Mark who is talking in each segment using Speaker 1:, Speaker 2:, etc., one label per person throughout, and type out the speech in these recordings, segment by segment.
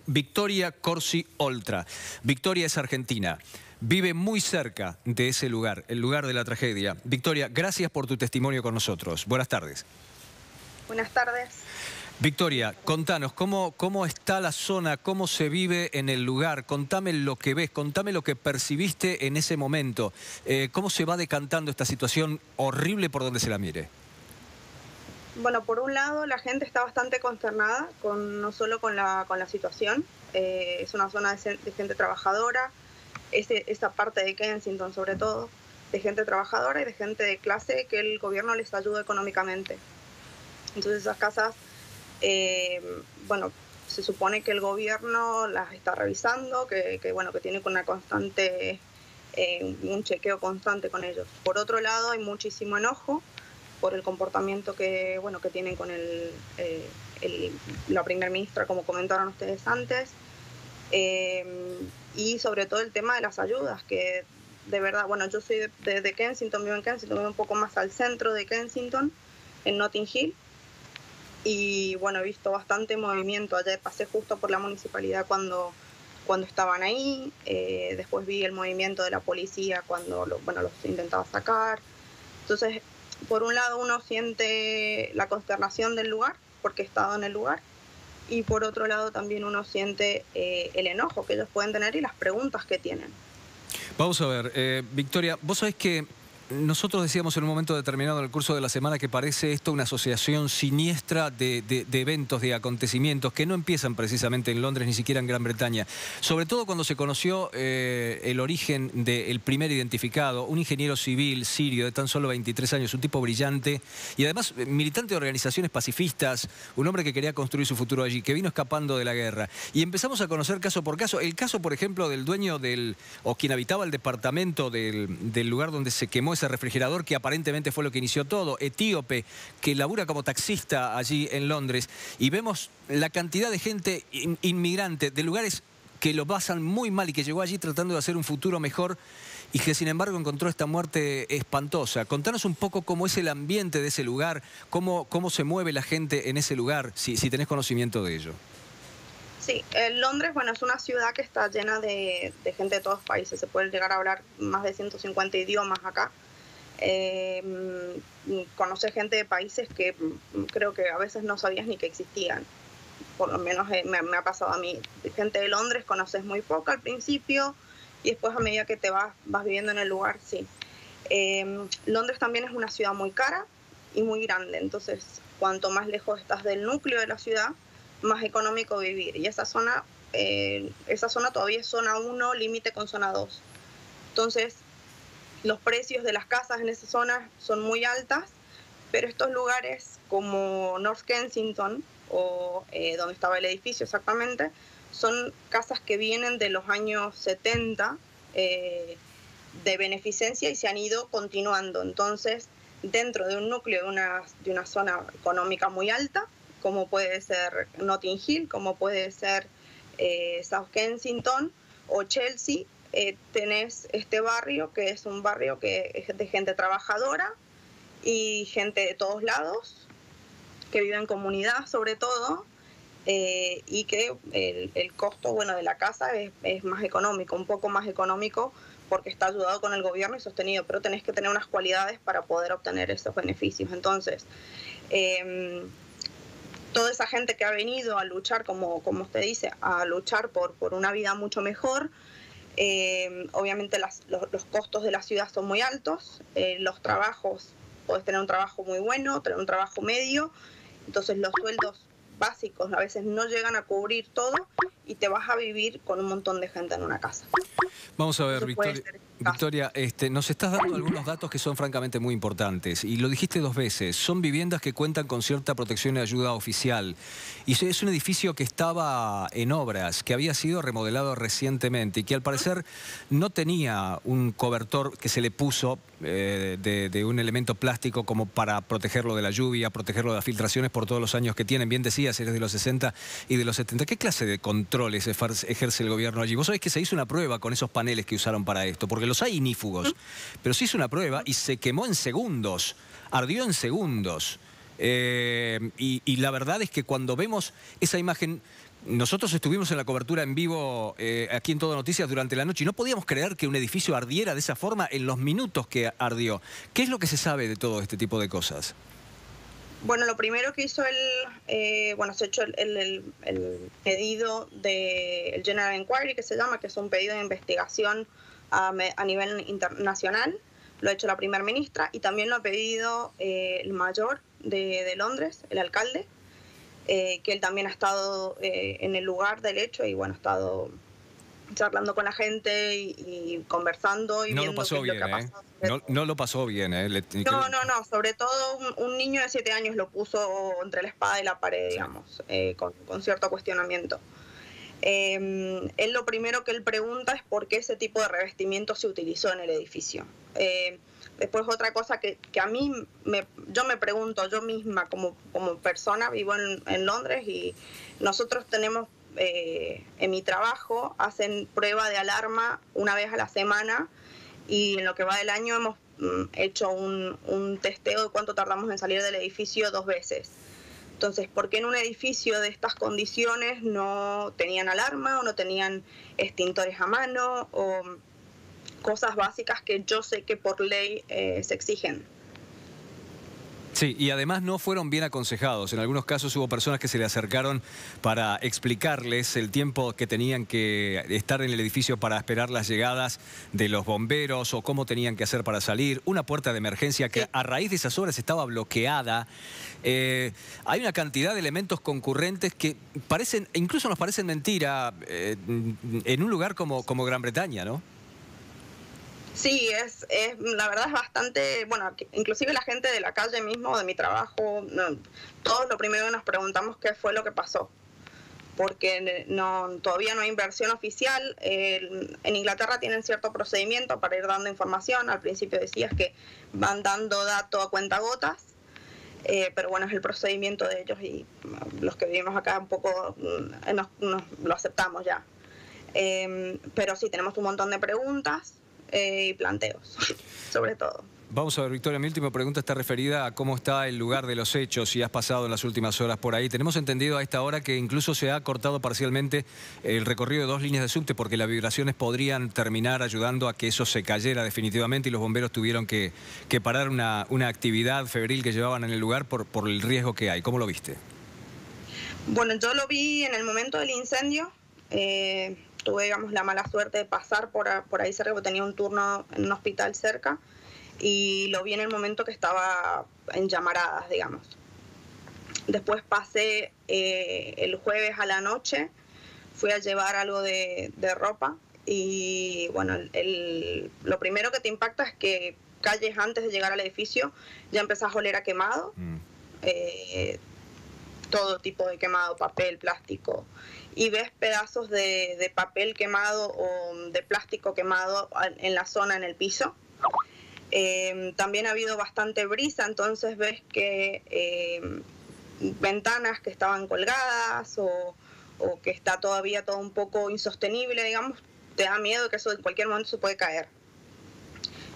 Speaker 1: Victoria Corsi Oltra. Victoria es argentina. Vive muy cerca de ese lugar, el lugar de la tragedia. Victoria, gracias por tu testimonio con nosotros. Buenas tardes.
Speaker 2: Buenas tardes.
Speaker 1: Victoria, contanos, ¿cómo está la zona? ¿Cómo se vive en el lugar? Contame lo que ves, contame lo que percibiste en ese momento. ¿Cómo se va decantando esta situación horrible por donde se la mire?
Speaker 2: Bueno, por un lado, la gente está bastante consternada, no solo con la situación. Es una zona de gente trabajadora, esa parte de Kensington sobre todo, de gente trabajadora y de gente de clase que el gobierno les ayuda económicamente. Entonces esas casas, bueno, se supone que el gobierno las está revisando, que tiene una constante, un chequeo constante con ellos. Por otro lado, hay muchísimo enojo por el comportamiento que tienen con la primera ministra, como comentaron ustedes antes, y sobre todo el tema de las ayudas, que de verdad, bueno, yo soy de Kensington, vivo en Kensington, vivo un poco más al centro de Kensington, en Notting Hill, y bueno, he visto bastante movimiento. Ayer pasé justo por la municipalidad cuando estaban ahí, después vi el movimiento de la policía cuando los intentaba sacar. Entonces, por un lado uno siente la consternación del lugar, porque he estado en el lugar, y por otro lado también uno siente el enojo que ellos pueden tener y las preguntas que tienen.
Speaker 1: Vamos a ver, Victoria, vos sabés que nosotros decíamos en un momento determinado en el curso de la semana que parece esto una asociación siniestra de eventos, de acontecimientos que no empiezan precisamente en Londres ni siquiera en Gran Bretaña. Sobre todo cuando se conoció el origen del primer identificado, un ingeniero civil sirio de tan solo 23 años, un tipo brillante y además militante de organizaciones pacifistas, un hombre que quería construir su futuro allí, que vino escapando de la guerra. Y empezamos a conocer caso por caso. El caso, por ejemplo, del dueño o quien habitaba el departamento del lugar donde se quemó ese refrigerador, que aparentemente fue lo que inició todo, etíope, que labura como taxista allí en Londres, y vemos la cantidad de gente inmigrante de lugares que lo pasan muy mal y que llegó allí tratando de hacer un futuro mejor y que sin embargo encontró esta muerte espantosa. Contanos un poco cómo es el ambiente de ese lugar, cómo se mueve la gente en ese lugar, si tenés conocimiento de ello.
Speaker 2: Sí, Londres, bueno, es una ciudad que está llena de gente de todos los países. Se puede llegar a hablar más de 150 idiomas acá. Conoce gente de países que creo que a veces no sabías ni que existían. Por lo menos me ha pasado a mí. Gente de Londres conoces muy poco al principio y después a medida que te vas viviendo en el lugar, sí. Londres también es una ciudad muy cara y muy grande. Entonces, cuanto más lejos estás del núcleo de la ciudad, más económico vivir. Y esa zona todavía es zona 1, límite con zona 2. Entonces, los precios de las casas en esa zona son muy altas, pero estos lugares como North Kensington, o donde estaba el edificio exactamente, son casas que vienen de los años 70 de beneficencia y se han ido continuando. Entonces, dentro de un núcleo de una zona económica muy alta, como puede ser Notting Hill, como puede ser South Kensington o Chelsea, tenés este barrio que es un barrio que es de gente trabajadora y gente de todos lados, que vive en comunidad sobre todo, y que el costo de la casa es más económico, un poco más económico, porque está ayudado con el gobierno y sostenido, pero tenés que tener unas cualidades para poder obtener esos beneficios. Entonces, toda esa gente que ha venido a luchar, como usted dice, a luchar por una vida mucho mejor, obviamente los costos de la ciudad son muy altos, los trabajos, puedes tener un trabajo muy bueno, tener un trabajo medio, entonces los sueldos básicos a veces no llegan a cubrir todo y te vas a vivir con un montón de gente en una casa.
Speaker 1: Vamos a ver, Victoria, nos estás dando algunos datos que son francamente muy importantes y lo dijiste 2 veces. Son viviendas que cuentan con cierta protección y ayuda oficial y es un edificio que estaba en obras, que había sido remodelado recientemente y que al parecer no tenía un cobertor que se le puso de un elemento plástico como para protegerlo de la lluvia, protegerlo de las filtraciones por todos los años que tienen. Bien decías, eres de los 60 y de los 70. ¿Qué clase de controles ejerce el gobierno allí? Vos sabés que se hizo una prueba con esos paneles que usaron para esto, porque los hay ignífugos, pero se hizo una prueba y se quemó en segundos, ardió en segundos. Y la verdad es que cuando vemos esa imagen, Nosotros estuvimos en la cobertura en vivo aquí en Todo Noticias durante la noche y no podíamos creer que un edificio ardiera de esa forma en los minutos que ardió. ¿Qué es lo que se sabe de todo este tipo de cosas?
Speaker 2: Bueno, lo primero que hizo se ha hecho el pedido del General Inquiry, que se llama, que es un pedido de investigación a nivel internacional. Lo ha hecho la primera ministra y también lo ha pedido el mayor de Londres, el alcalde, que él también ha estado en el lugar del hecho y bueno, ha estado charlando con la gente y conversando y
Speaker 1: no
Speaker 2: viendo
Speaker 1: lo pasó bien,
Speaker 2: qué es lo que ha pasado.
Speaker 1: No lo pasó bien,
Speaker 2: No, sobre todo un niño de 7 años lo puso entre la espada y la pared, digamos, con cierto cuestionamiento. Él lo primero que él pregunta es por qué ese tipo de revestimiento se utilizó en el edificio. Después otra cosa que a mí, yo me pregunto, yo misma como persona, vivo en Londres y nosotros tenemos, en mi trabajo, hacen prueba de alarma una vez a la semana y en lo que va del año hemos hecho un testeo de cuánto tardamos en salir del edificio 2 veces. Entonces, ¿por qué en un edificio de estas condiciones no tenían alarma o no tenían extintores a mano o cosas básicas que yo sé que por ley se exigen?
Speaker 1: Sí, y además no fueron bien aconsejados. En algunos casos hubo personas que se le acercaron para explicarles el tiempo que tenían que estar en el edificio para esperar las llegadas de los bomberos o cómo tenían que hacer para salir. Una puerta de emergencia que a raíz de esas obras estaba bloqueada. Hay una cantidad de elementos concurrentes que parecen, incluso nos parecen mentira en un lugar como Gran Bretaña, ¿no?
Speaker 2: Sí, la verdad es bastante, bueno, inclusive la gente de la calle mismo, de mi trabajo, todos lo primero que nos preguntamos qué fue lo que pasó, porque todavía no hay inversión oficial. En Inglaterra tienen cierto procedimiento para ir dando información. Al principio decías que van dando datos a cuentagotas, pero bueno, es el procedimiento de ellos y los que vivimos acá un poco lo aceptamos ya. Pero sí, tenemos un montón de preguntas y planteos, sobre todo.
Speaker 1: Vamos a ver, Victoria, mi última pregunta está referida a cómo está el lugar de los hechos, si has pasado en las últimas horas por ahí. Tenemos entendido a esta hora que incluso se ha cortado parcialmente el recorrido de 2 líneas de subte porque las vibraciones podrían terminar ayudando a que eso se cayera definitivamente y los bomberos tuvieron que parar una actividad febril que llevaban en el lugar por el riesgo que hay. ¿Cómo lo viste?
Speaker 2: Bueno, yo lo vi en el momento del incendio. Tuve, digamos, la mala suerte de pasar por ahí cerca, porque tenía un turno en un hospital cerca, y lo vi en el momento que estaba en llamaradas, digamos. Después pasé el jueves a la noche, fui a llevar algo de ropa, y bueno, lo primero que te impacta es que calles antes de llegar al edificio ya empezás a oler a quemado, todo tipo de quemado, papel, plástico, y ves pedazos de papel quemado o de plástico quemado en la zona, en el piso. También ha habido bastante brisa, entonces ves que ventanas que estaban colgadas o que está todavía todo un poco insostenible, digamos, te da miedo que eso en cualquier momento se puede caer.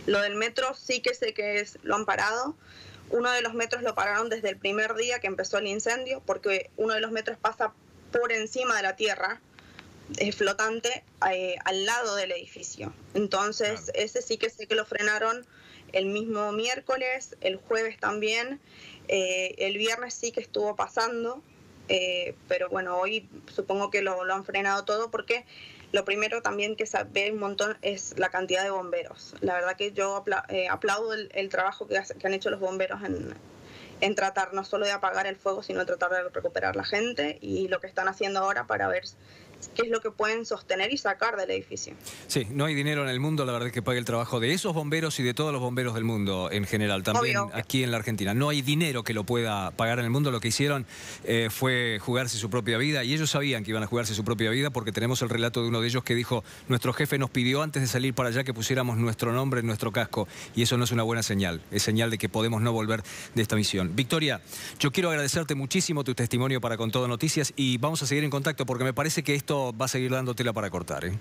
Speaker 2: Lo del metro sí que sé que lo han parado. Uno de los metros lo pararon desde el primer día que empezó el incendio, porque uno de los metros pasa por encima de la tierra, es flotante, al lado del edificio. Entonces, ese sí que sé que lo frenaron el mismo miércoles, el jueves también, el viernes sí que estuvo pasando, pero bueno, hoy supongo que lo han frenado todo porque lo primero también que se ve un montón es la cantidad de bomberos. La verdad que yo aplaudo el trabajo que han hecho los bomberos en tratar no solo de apagar el fuego, sino de tratar de recuperar la gente y lo que están haciendo ahora para ver qué es lo que pueden sostener y sacar del edificio.
Speaker 1: Sí, no hay dinero en el mundo, la verdad, que pague el trabajo de esos bomberos y de todos los bomberos del mundo en general, también obvio. Aquí en la Argentina. No hay dinero que lo pueda pagar en el mundo. Lo que hicieron fue jugarse su propia vida y ellos sabían que iban a jugarse su propia vida porque tenemos el relato de uno de ellos que dijo: nuestro jefe nos pidió antes de salir para allá que pusiéramos nuestro nombre en nuestro casco y eso no es una buena señal, es señal de que podemos no volver de esta misión. Victoria, yo quiero agradecerte muchísimo tu testimonio para Con Todo Noticias y vamos a seguir en contacto porque me parece que esto va a seguir dando tela para cortar, ¿eh?